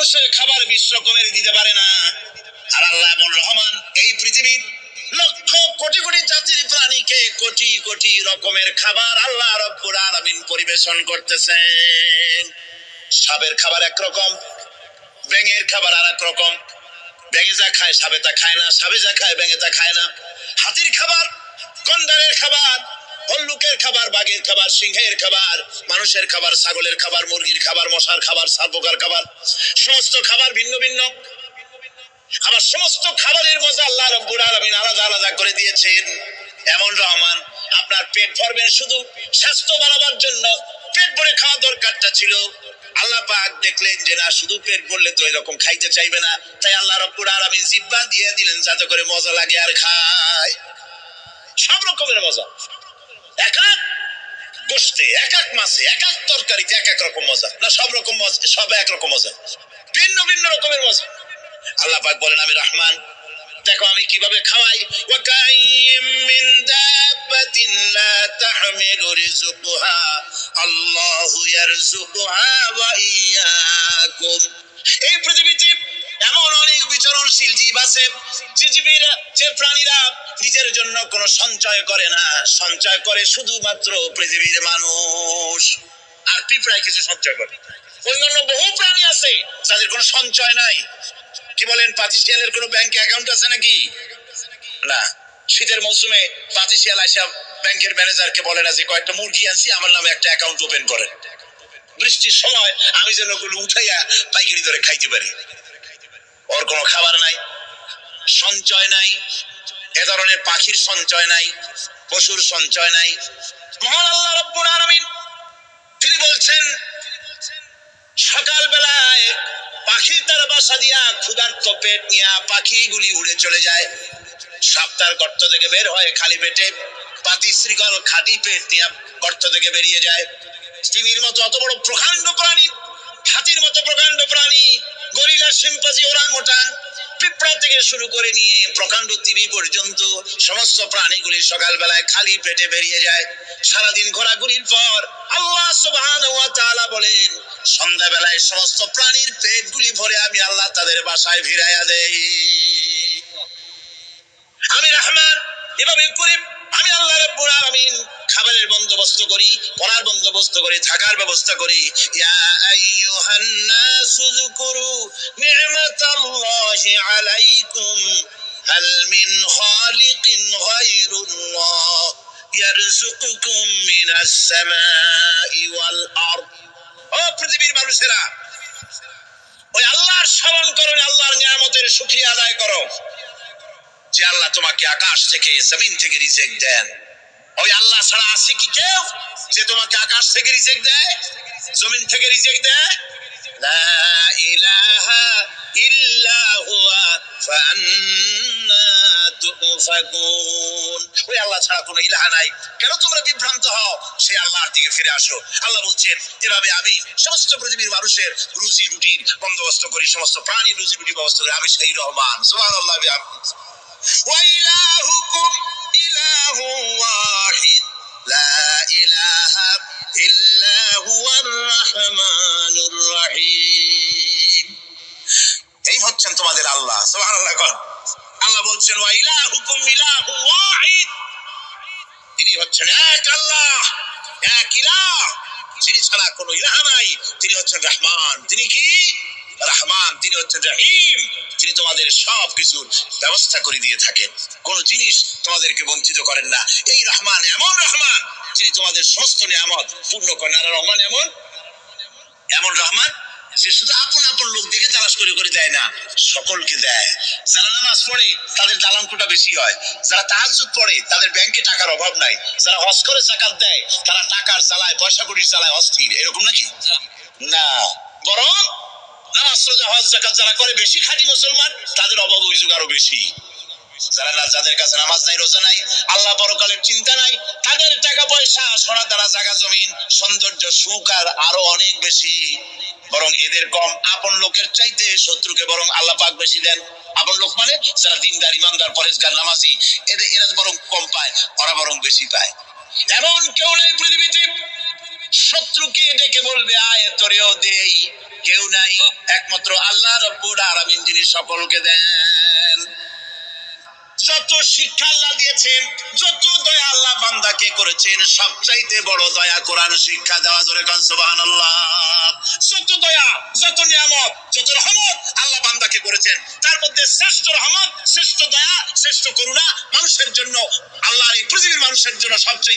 মানুষের খাবার 20 রকমের দিতে পারে না। আর আল্লাহ এমন রহমান, এই পৃথিবীর লক্ষ কোটি কোটি জাতির প্রাণীকে কোটি কোটি রকমের খাবার আল্লাহ রব্বুল আলামিন পরিবেশন করতেছেন। সাপের খাবার একরকম, ব্যাঙের খাবার আর এক রকম। ব্যাঙে যা খায় সাপে তা খায় না, সাপে যা খায় ব্যাঙে তা খায় না। হাতির খাবার, গন্ডারের খাবার, ভল্লুকের খাবার, বাঘের খাবার, সিংহের খাবার, মানুষের খাবার, ছাগলের খাবার, মুরগির খাবার, মশার খাবার, সাপোকার খাবার, সমস্ত খাবার ভিন্ন ভিন্ন। আবার সমস্ত খাবারের মজা আল্লাহ রাব্বুল আলামিন আলাদা আলাদা করে দিয়েছেন। এমন রহমান, আপনার পেট ভরবেন শুধু স্বাস্থ্য বাড়াবার জন্য পেট ভরে খাওয়া দরকারটা ছিল। আল্লাহ পাক দেখলেন যে না, শুধু পেট ভরলে তো এরকম খাইতে চাইবে না, তাই আল্লাহ রাব্বুল আলামিন জিহ্বা দিয়ে দিলেন যাতে করে মজা লাগে আর খায়। সব রকমের মজা, এক এক গোশতে, এক এক মাছে, এক এক তরকারিতে এক এক রকম মজা। না সব রকম মজা, সব এক রকম মজা, ভিন্ন ভিন্ন রকমের মজা। আল্লাহ পাক বলেন আমি রহমান, দেখো আমি কিভাবে খাওয়াই। ওয়াকাইয়িম মিন দাব্বাতিন লা তাহমিলু রিজকুহা আল্লাহু ইয়ারযুকুহা ওয়া ইয়্যাকুম। এই পৃথিবীতে এমন অনেক বিচরণশীল জীব আছে যে প্রাণীরা নিজের জন্য কোনো সঞ্চয় করে না, সঞ্চয় করে শুধুমাত্র পৃথিবীর মানুষ। আর পিঁপড়ায় কিছু সঞ্চয় করে। অন্যান্য বহু প্রাণী আছে যাদের কোনো সঞ্চয় নাই। কি বলেন, পাতিশিয়ালের কোনো ব্যাংকে অ্যাকাউন্ট আছে নাকি? না। শীতের মৌসুমে পাতিশিয়াল আইসা ব্যাংকের ম্যানেজারকে বলে না যে কয়েকটা মুরগি আনছি, আমার নামে একটা অ্যাকাউন্ট ওপেন করেন, বৃষ্টির সময় আমি যেন ওগুলো উঠাইয়া পাইকারি দরে খাইতে পারি। ওর কোনো খাবার নাই, সঞ্চয় নাই। এ ধরনের পাখির সঞ্চয় নাই, পশুর সঞ্চয় নাই। মহান আল্লাহ রাব্বুল আলামিন তিনি বলছেন, সকাল বেলায় পাখি তার বাসা দিয়া ক্ষুধার্ত পেট নিয়ে পাখিগুলি উড়ে চলে যায়। সাপটার গর্ত থেকে বের হয় খালি পেটে, পাতি শ্রীগল খালি পেট নিয়ে গর্ত থেকে বেরিয়ে যায়। তিমির মতো অত বড় প্রকাণ্ড প্রাণী, হাতির মতো প্রকাণ্ড প্রাণী, গরিলা, শিম্পাঞ্জি, ওরাংওটাং, পিঁপড়া থেকে শুরু করে নিয়ে প্রকাণ্ড তিমি পর্যন্ত সমস্ত প্রাণীগুলি সকালবেলায় খালি পেটে বেরিয়ে যায়। সারাদিন ঘোরাঘুরির পর আল্লাহ সুবহানাহু ওয়া তাআলা বলেন, সন্ধ্যাবেলায় সমস্ত প্রাণীর পেটগুলি ভরে আমি আল্লাহ তাদের বাসায় ফিরাইয়া দেই। আমি রহমান, এভাবে করে আমি আল্লাহ রাব্বুল আলামিন খাবারের বন্দোবস্ত করি, পড়ার বন্দোবস্ত করি, থাকার ব্যবস্থা করি। ইয়া আইয়ুহান নাসু যুকুরু নি'মাতাল্লাহি আলাইকুম হাল মিন খালিকিন গায়রুল্লাহ ইয়ারযুকুকুম মিনাস সামাই ওয়াল আরদ। ও পৃথিবীর মানুষেরা, ওই আল্লাহর স্মরণ করো, আল্লাহর নিয়ামতের শুকরিয়া আদায় করো যে আল্লাহ তোমাকে আকাশ থেকে, জমিন থেকে রিজিক দেন। ওই আল্লাহ ছাড়া আছে কি কেউ যে তোমাকে আকাশ থেকে রিজিক দেয়, জমিন থেকে রিজিক দেয়? লা ইলাহা ইল্লা হুয়া ফাআন্না তুফাকুন। ওই আল্লাহ ছাড়া কোনো ইলাহা নাই, কেন তোমরা বিভ্রান্ত হও? সেই আল্লাহর দিকে ফিরে আসো। আল্লাহ বলছেন, এভাবে আমি সমস্ত পৃথিবীর মানুষের রুজি রুটির বন্দোবস্ত করি, সমস্ত প্রাণীর রুজি রুটির ব্যবস্থা করি। আমি সেই রহমান। সুবহানাল্লাহ। وإلهكم إله واحد لا إله إلا هو الرحمن الرحيم। এই হচ্ছেন তোমাদের আল্লাহ। সুবহানাল্লাহ। আল্লাহ বলছেন ওয়াইলাহুকুম ইলাহু ওয়াহিদ, তিনি হচ্ছেন এক আল্লাহ, এক ইলাহ, যিনি ছাড়া কোনো ইলাহ নাই। তিনি হচ্ছেন রহমান। তিনি কি? রহমান। তিনি হচ্ছেন রহিম। তিনি তোমাদের সব কিছুর ব্যবস্থা করে দিয়ে থাকেন, কোন জিনিস তোমাদেরকে বঞ্চিত করেন না। এই রহমান এমন রহমান যিনি তোমাদের সমস্ত নিয়ামত পূর্ণ করেন। আর রহমান এমন রহমান যে শুধু আপন আপন লোক দেখে তালাশ করে করে দেয় না, সকলকে দেয়। যারা নামাজ পড়ে তাদের দালান কোটা বেশি হয়, যারা তাহাজ্জুদ পড়ে তাদের ব্যাংকে টাকার অভাব নাই, যারা হজ করে যাকাত দেয় তারা টাকার জ্বালায়, পয়সা কড়ির জ্বালায় অস্থির। এরকম নাকি? না, বরং নামাজ রোজা হজ যাকাত যারা করে বেশি খাঁটি মুসলমান, তাদের অভাব অভিযোগ আরো বেশি। যাদের কাছে নামাজ নাই, রোজা নাই, আল্লাহ পরকালের চিন্তা নাই, তাদের টাকা পয়সা, সোনা দানা, জায়গা জমিন, সৌন্দর্য, সুখ আর আরো অনেক বেশি। বরং এদের কম। আপন লোকের চাইতে শত্রুকে বরং আল্লাহ পাক বেশি দেন। আপন লোক মানে যারা দিনদার, ইমানদার, পরেজগার, নামাজি, এরা বরং কম পায়, ওরা বরং বেশি পায়। এমন কেউ নেই পৃথিবীতে শত্রুকে ডেকে বলবে আয় তোরেও দেই, কেউ নাই একমাত্র আল্লাহ রব্বুল আলামিন যিনি সকলকে দেন। যত শিক্ষা আল্লাহ দিয়েছেন, যত দয়া আল্লাহ বান্দাকে করেছেন, সবচাইতে বড় দয়া কোরআন শিক্ষা দেওয়া। জোরে কান সুবহানাল্লাহ। যত দয়া, যত নিয়ামত, যত রহমত আল্লাহ বান্দাকে করেছেন, তার মধ্যে শ্রেষ্ঠ রহমত, শ্রেষ্ঠ দয়া, শ্রেষ্ঠ করুণা মানুষের জন্য, আল্লাহর এই পৃথিবীর মানুষের জন্য সবচেয়ে